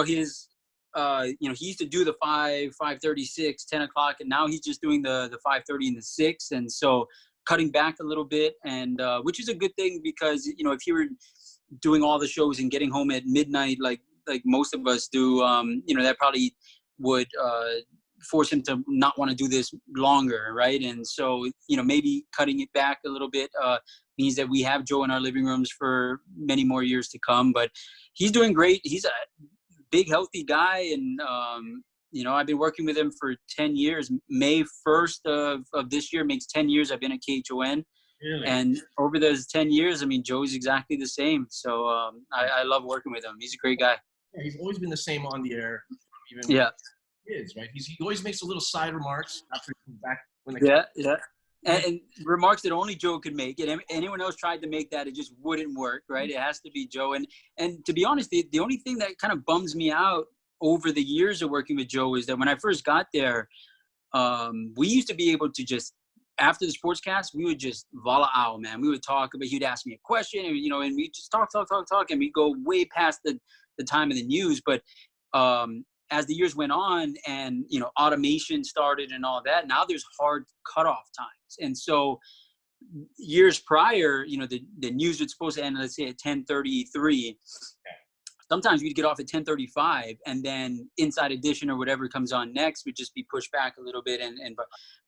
used to do the 5:36, 10 o'clock, and now he's just doing the 5:30 and the 6, and so cutting back a little bit, and which is a good thing because if he were doing all the shows and getting home at midnight like most of us do, that probably would force him to not want to do this longer, right? And so maybe cutting it back a little bit means that we have Joe in our living rooms for many more years to come. But he's doing great. He's a big, healthy guy, and I've been working with him for 10 years. May 1st of this year makes 10 years I've been at KHON. Really? And over those 10 years, I mean, Joe's exactly the same. So I love working with him. He's a great guy. Yeah, he's always been the same on the air. Even kids, right? He always makes a little side remarks after he comes back. And remarks that only Joe could make. And anyone else tried to make that, it just wouldn't work, right? It has to be Joe. And to be honest, the only thing that kind of bums me out over the years of working with Joe is that when I first got there, we used to be able to just, after the sportscast, we would just voila out, man. We would talk about, he'd ask me a question, and we just talk, and we go way past the time of the news. But as the years went on and, automation started and all that, now there's hard cutoff times. And so years prior, the news was supposed to end, let's say, at 10:33. Sometimes we'd get off at 10:35, and then Inside Edition or whatever comes on next would just be pushed back a little bit.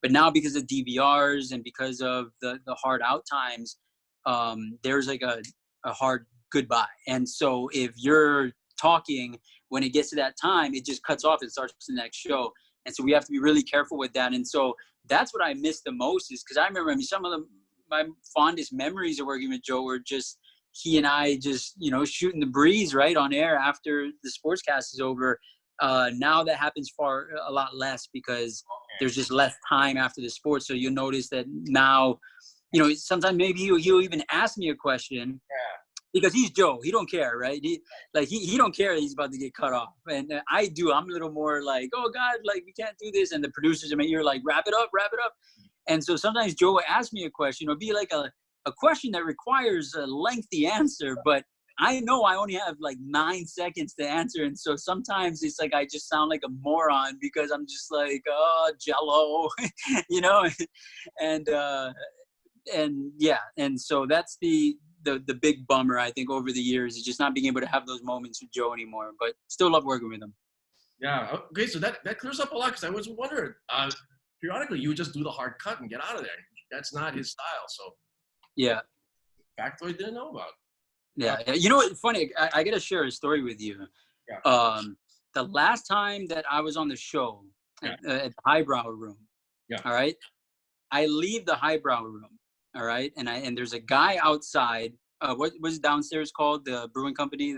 But now, because of DVRs and because of the hard out times, there's like a hard goodbye. And so if you're talking, when it gets to that time, it just cuts off and starts the next show. And so we have to be really careful with that. And so that's what I miss the most, is because I remember, some of my fondest memories of working with Joe were just he and I just, shooting the breeze right on air after the sportscast is over. Now that happens a lot less because there's just less time after the sports. So you'll notice that now, sometimes maybe he'll even ask me a question. Because he's Joe, he don't care, right? He don't care that he's about to get cut off, and I do. I'm a little more like, oh God, we can't do this, and the producers in my ear like, wrap it up. And so sometimes Joe will ask me a question, it'll be like a question that requires a lengthy answer, but I know I only have 9 seconds to answer, and so sometimes it's like I just sound like a moron because I'm just like, oh, Jello, and so that's the big bummer, I think, over the years, is just not being able to have those moments with Joe anymore, but still love working with him. Yeah. Okay. So that clears up a lot, because I was wondering, periodically you would just do the hard cut and get out of there. That's not his style. So Yeah. factoid didn't know about. Yeah. You know what? Funny. I got to share a story with you. Yeah. The last time that I was on the show at the highbrow room. Yeah. All right. I leave the highbrow room. All right. And there's a guy outside. What was downstairs called? The brewing company.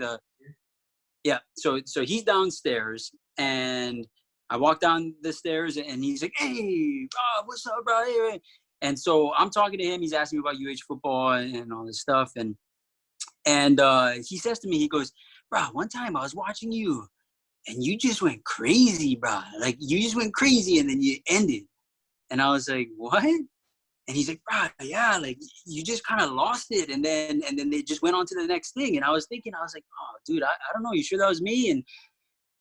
So he's downstairs, and I walk down the stairs, and he's like, "Hey, what's up, bro?" Hey. And so I'm talking to him. He's asking me about football and all this stuff, and he says to me, he goes, "Bro, one time I was watching you, and you just went crazy, bro. Like you just went crazy, and then you ended." And I was like, "What?" And he's like, "Bro, yeah, like you just kind of lost it, and then they just went on to the next thing." And I was thinking, I was like, "Oh, dude, I don't know. You sure that was me?" And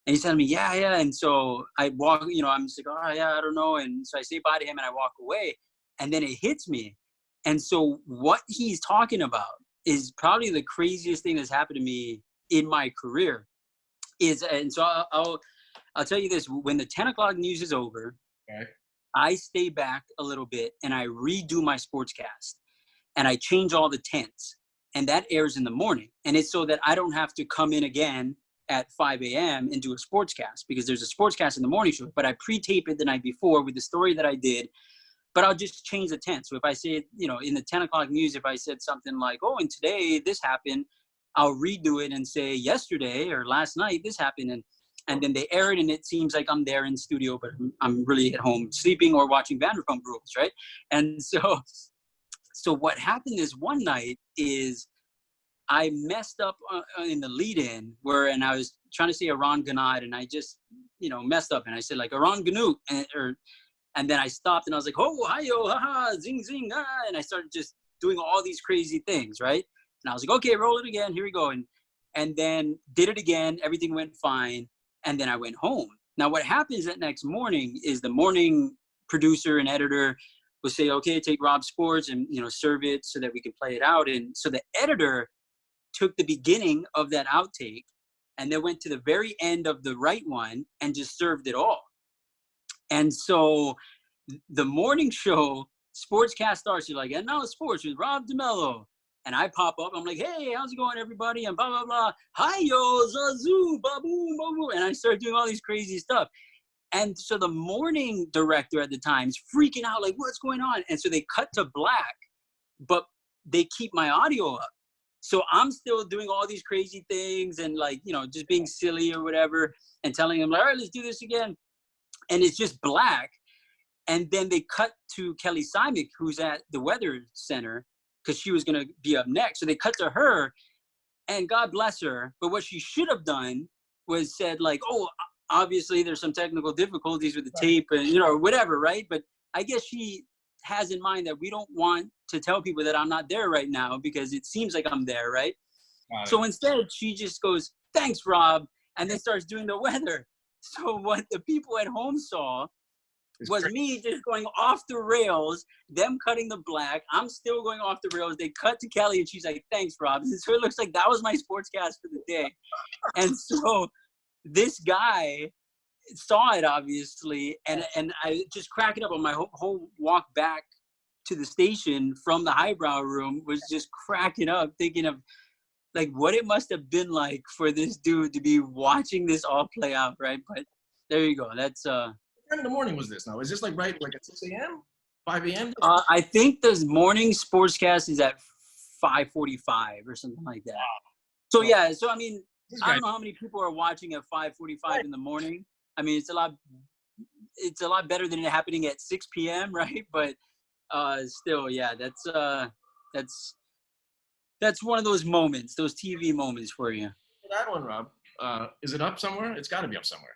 he's telling me, yeah. And so I walk, I'm just like, "Oh, yeah, I don't know." And so I say bye to him, and I walk away, and then it hits me. And so what he's talking about is probably the craziest thing that's happened to me in my career. And so I'll tell you this: when the 10 o'clock news is over. Okay. I stay back a little bit and I redo my sportscast and I change all the tents, and that airs in the morning. And it's so that I don't have to come in again at 5 a.m. and do a sportscast, because there's a sportscast in the morning show, but I pre-tape it the night before with the story that I did, but I'll just change the tent. So if I say, in the 10 o'clock news, if I said something like, "Oh, and today this happened," I'll redo it and say yesterday or last night this happened. And then they air it, and it seems like I'm there in studio, but I'm really at home sleeping or watching Vanderpump Rules, right? And so what happened is one night is I messed up in the lead-in and I was trying to say Iran Ganad, and I just, messed up, and I said like Iran Ganut, and then I stopped, and I was like, "Oh, hi-yo, ha-ha, zing, zing, ah," and I started just doing all these crazy things, right? And I was like, "Okay, roll it again, here we go," and then did it again, everything went fine. And then I went home. Now, what happens that next morning is the morning producer and editor will say, "Okay, take Rob Sports and, serve it so that we can play it out." And so the editor took the beginning of that outtake and then went to the very end of the right one and just served it all. And so the morning show, Sportscast starts, you're like, "And now sports with Rob DeMello." And I pop up. I'm like, "Hey, how's it going, everybody?" And blah, blah, blah. "Hi, yo, Zazu, baboom, baboom." And I started doing all these crazy stuff. And so the morning director at the time is freaking out, like, "What's going on?" And so they cut to black, but they keep my audio up. So I'm still doing all these crazy things and, like, just being silly or whatever and telling them, like, "All right, let's do this again." And it's just black. And then they cut to Kelly Simic, who's at the Weather Center, because she was going to be up next. So they cut to her, and God bless her. But what she should have done was said, like, "Oh, obviously there's some technical difficulties with the tape and, whatever, right?" But I guess she has in mind that we don't want to tell people that I'm not there right now because it seems like I'm there, right? So instead, she just goes, "Thanks, Rob," and then starts doing the weather. So what the people at home saw was me just going off the rails, them cutting the black. I'm still going off the rails. They cut to Kelly, and she's like, "Thanks, Rob." And so it looks like that was my sportscast for the day. And so this guy saw it, obviously, and I just cracking up on my whole walk back to the station from the highbrow room, was just cracking up, thinking of, like, what it must have been like for this dude to be watching this all play out, right? But there you go. That's What time in the morning was this now? Is this like at 6 a.m., 5 a.m.? I think the morning sportscast is at 5:45 or something like that. So yeah, so I mean, I don't know how many people are watching at 5:45 in the morning. I mean, it's a lot better than it happening at 6 p.m., right? But still, yeah, that's one of those moments, those TV moments for you. That one, Rob. Is it up somewhere? It's got to be up somewhere.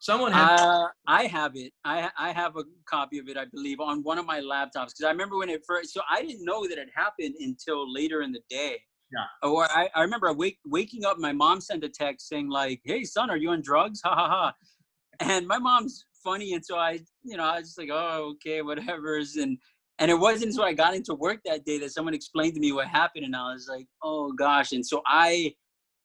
Someone had. I have it. I have a copy of it, I believe, on one of my laptops, because I remember when it first. So I didn't know that it happened until later in the day. Yeah. Or I remember waking up. My mom sent a text saying, like, "Hey, son, are you on drugs? Ha ha ha." And my mom's funny, and so I was just like, "Oh, okay, whatever." And it wasn't until I got into work that day that someone explained to me what happened, and I was like, "Oh gosh!" And so I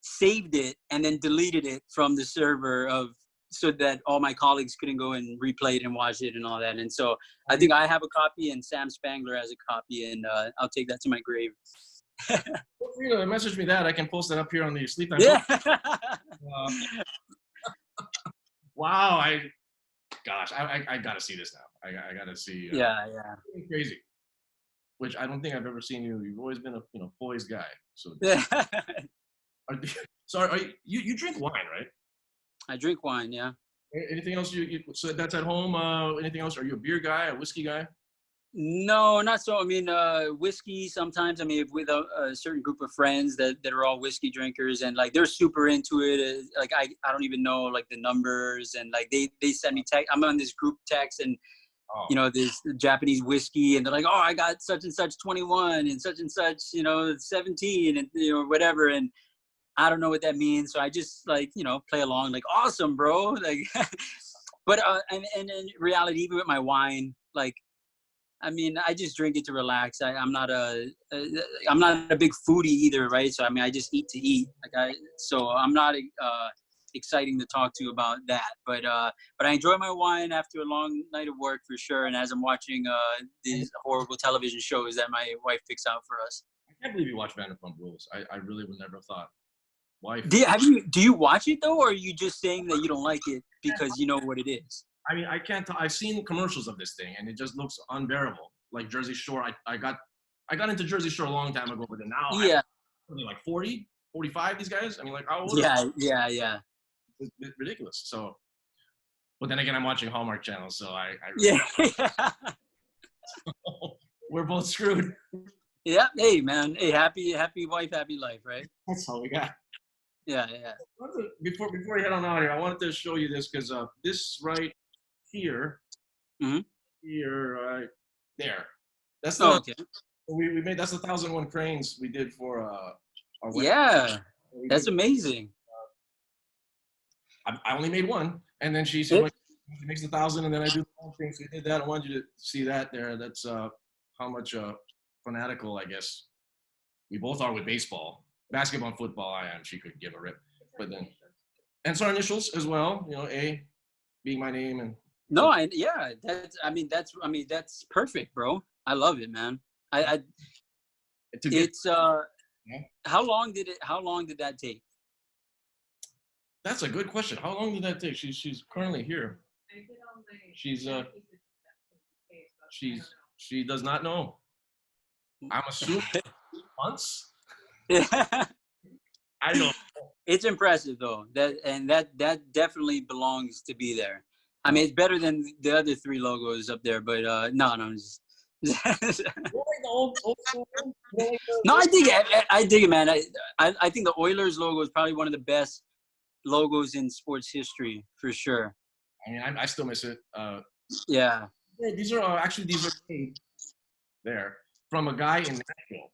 saved it and then deleted it from the server of so that all my colleagues couldn't go and replay it and watch it and all that. And so I think I have a copy and Sam Spangler has a copy, and I'll take that to my grave. Feel free to message me that. I can post that up here on the Sleep Time. Yeah. Wow. I gotta see this now. I gotta see. Yeah. Crazy. Which I don't think I've ever seen you. You've always been a poised guy. So. You drink wine, right? I drink wine. Yeah. Anything else so that's at home? Anything else? Are you a beer guy, a whiskey guy? No, not so. I mean, whiskey sometimes. I mean, with a certain group of friends that are all whiskey drinkers, and like they're super into it. Like I don't even know like the numbers, and like they send me text. I'm on this group text, and this Japanese whiskey, and they're like, oh, I got such and such 21 and such 17 and whatever, and I don't know what that means. So I just like play along, like awesome, bro. Like, but and in reality, even with my wine, like. I mean, I just drink it to relax. I'm not a big foodie either, right? So I mean, I just eat to eat. So I'm not exciting to talk to about that. But I enjoy my wine after a long night of work for sure. And as I'm watching these horrible television shows that my wife picks out for us. I can't believe you watch Vanderpump Rules. I really would never have thought. Wife. Do you watch it though, or are you just saying that you don't like it because you know what it is? I mean, I can't tell. I've seen commercials of this thing, and it just looks unbearable. Like Jersey Shore, I got into Jersey Shore a long time ago, but then now, like 40, 45. These guys. I mean, like how old? Yeah. It's ridiculous. So, but then again, I'm watching Hallmark Channel, so we're both screwed. Yeah. Hey, man. Hey, happy wife, happy life, right? That's all we got. Yeah. Before we head on out here, I wanted to show you this because this right here, here, there. That's we made. That's the 1,001 cranes we did for our wedding. Yeah, that's amazing. I only made one, and then she said, well, she makes 1,000, and then I do the whole thing. So we did that. I wanted you to see that there. That's how much fanatical, I guess, we both are with baseball. Basketball and football, I am. She could give a rip. But then, and it's our initials as well. A being my name, and that's perfect, bro. I love it, man. How long did that take? That's a good question. How long did that take? She's currently here. She does not know. I'm assuming months. Yeah. I know. It's impressive though. That definitely belongs to be there. I mean, it's better than the other 3 logos up there, but no, I'm just. No, I dig it, man. I think the Oilers logo is probably one of the best logos in sports history for sure. I mean, I still miss it. Yeah. These are made there from a guy in Nashville.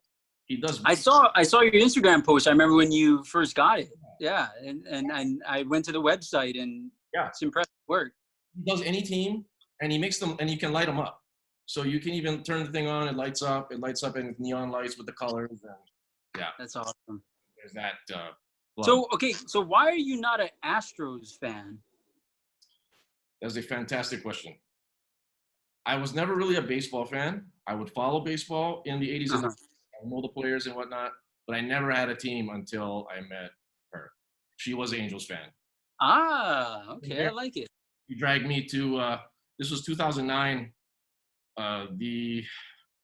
He does. I saw your Instagram post. I remember when you first got it. Yeah, and I went to the website and it's impressive work. He does any team, and he makes them, and you can light them up. So you can even turn the thing on, it lights up. It lights up in neon lights with the colors, and that's awesome. There's that. So why are you not an Astros fan? That's a fantastic question. I was never really a baseball fan. I would follow baseball in the 80s. I know the players and whatnot, but I never had a team until I met her. She was an Angels fan. Okay, I like it. She dragged me to, this was 2009, the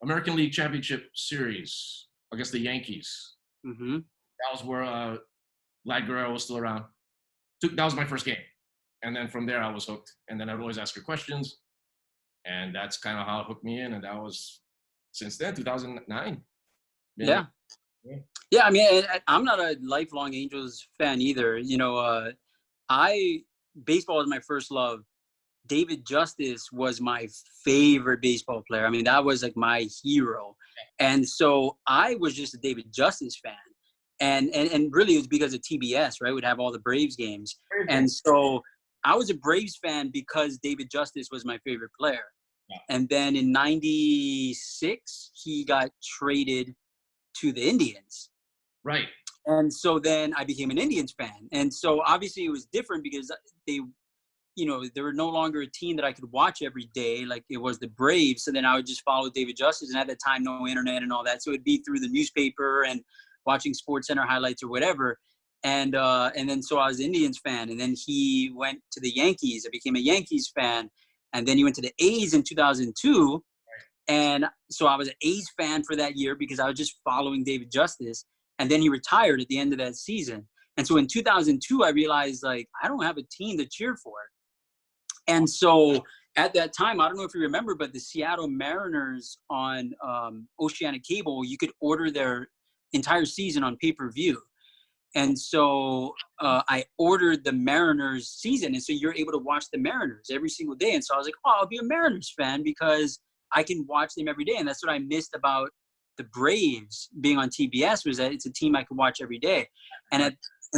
American League Championship Series against the Yankees. Mm-hmm. That was where Vlad Guerrero was still around. That was my first game. And then from there, I was hooked. And then I would always ask her questions. And that's kind of how it hooked me in. And that was, since then, 2009. Yeah. I mean, I'm not a lifelong Angels fan either. Baseball was my first love. David Justice was my favorite baseball player. I mean, that was like my hero. And so I was just a David Justice fan. And really it was because of TBS, right? We'd have all the Braves games. And so I was a Braves fan because David Justice was my favorite player. Yeah. And then in 96, he got traded to the Indians. Right. And so then I became an Indians fan. And so obviously it was different because there were no longer a team that I could watch every day like it was the Braves. So then I would just follow David Justice, and at that time, no internet and all that. So it'd be through the newspaper and watching SportsCenter highlights or whatever. And then so I was an Indians fan, and then he went to the Yankees. I became a Yankees fan, and then he went to the A's in 2002. And so I was an A's fan for that year because I was just following David Justice. And then he retired at the end of that season. And so in 2002, I realized, like, I don't have a team to cheer for. And so at that time, I don't know if you remember, but the Seattle Mariners on Oceanic Cable, you could order their entire season on pay-per-view. And so I ordered the Mariners season. And so you're able to watch the Mariners every single day. And so I was like, oh, I'll be a Mariners fan because I can watch them every day. And that's what I missed about the Braves being on TBS, was that it's a team I could watch every day. And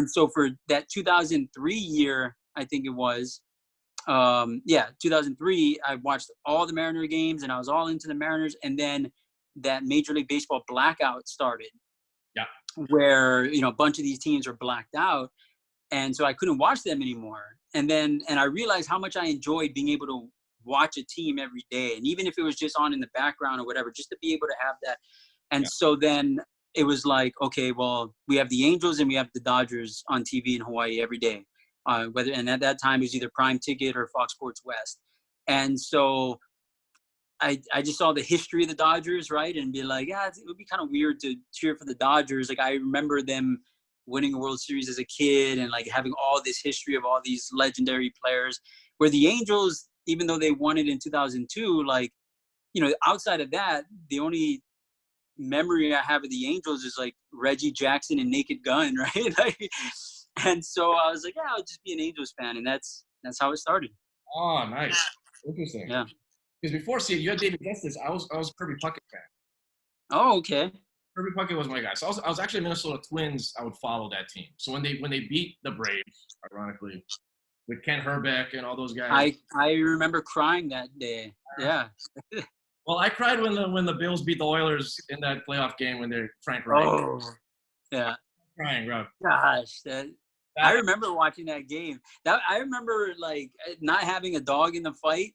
so for that 2003 year, I think it was, 2003, I watched all the Mariner games and I was all into the Mariners. And then that Major League Baseball blackout started. Yeah. Where, a bunch of these teams were blacked out. And so I couldn't watch them anymore. And I realized how much I enjoyed being able to watch a team every day. And even if it was just on in the background or whatever, just to be able to have that. And so then it was like, okay, well, we have the Angels and we have the Dodgers on TV in Hawaii every day. And at that time it was either Prime Ticket or Fox Sports West. And so I just saw the history of the Dodgers, right? And be like, it would be kind of weird to cheer for the Dodgers. Like, I remember them winning a World Series as a kid and like having all this history of all these legendary players, where the Angels, even though they won it in 2002, like, outside of that, the only memory I have of the Angels is like Reggie Jackson and Naked Gun, right? And so I was like, I'll just be an Angels fan. And that's how it started. Oh, nice. Interesting. Yeah. Because before, you had David Justice. I was a Kirby Puckett fan. Oh, okay. Kirby Puckett was my guy. So I was actually Minnesota Twins. I would follow that team. So when they beat the Braves, ironically, with Ken Herbeck and all those guys, I remember crying that day. Yeah. Well, I cried when the Bills beat the Oilers in that playoff game when they're Frank Reich. Oh, yeah. Crying, bro. Gosh, I remember watching that game. I remember like not having a dog in the fight.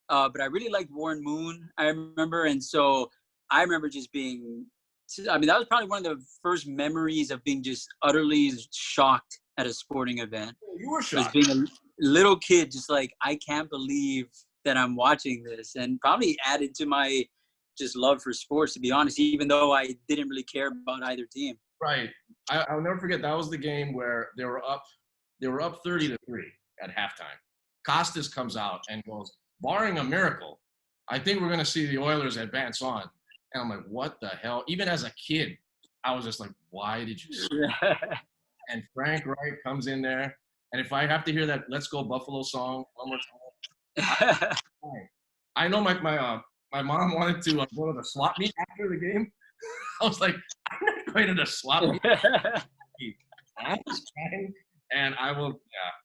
But I really liked Warren Moon, I remember. And so I remember just being, that was probably one of the first memories of being just utterly shocked at a sporting event. You were shocked. As being a little kid, just like, I can't believe that I'm watching this. And probably added to my just love for sports, to be honest, even though I didn't really care about either team. Right. I'll never forget, that was the game where they were up 30-3 at halftime. Costas comes out and goes, barring a miracle, I think we're going to see the Oilers advance on. And I'm like, what the hell? Even as a kid, I was just like, why did you say that? And Frank Reich comes in there. And if I have to hear that Let's Go Buffalo song one more time, I know my mom wanted to go to the swap meet after the game. I was like, I'm not going to the swap meet. I'm just crying. And I will,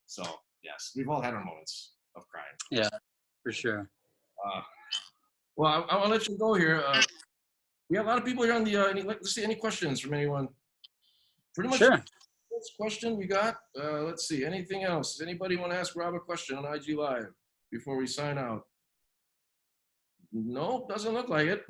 so, yes, we've all had our moments of crying. Yeah. For sure. Well, I want to let you go here. We have a lot of people here on the. Let's see, any questions from anyone? Pretty much. Sure. First question we got. Let's see. Anything else? Does anybody want to ask Rob a question on IG Live before we sign out? No, doesn't look like it.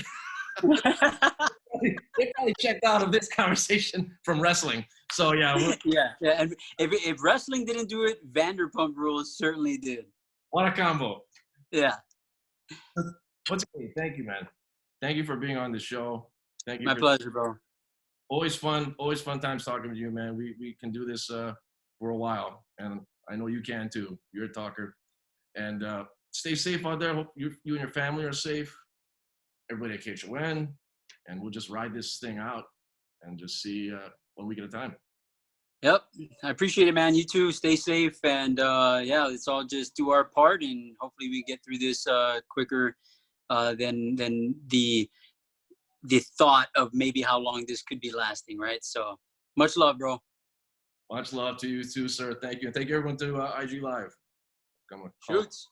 They probably checked out of this conversation from wrestling. So yeah. Yeah. And if wrestling didn't do it, Vanderpump Rules certainly did. What a combo. Yeah. Thank you, man. Thank you for being on the show. Thank you. My pleasure, bro. Always fun times talking with you, man. We can do this for a while, and I know you can too. You're a talker. And stay safe out there. Hope you and your family are safe. Everybody at KHON, and we'll just ride this thing out and just see 1 week at a time. Yep. I appreciate it, man. You too. Stay safe. And let's all just do our part, and hopefully we get through this quicker than the thought of maybe how long this could be lasting, right? So much love, bro. Much love to you too, sir. Thank you. And thank you everyone to IG Live. Come on. Shoots.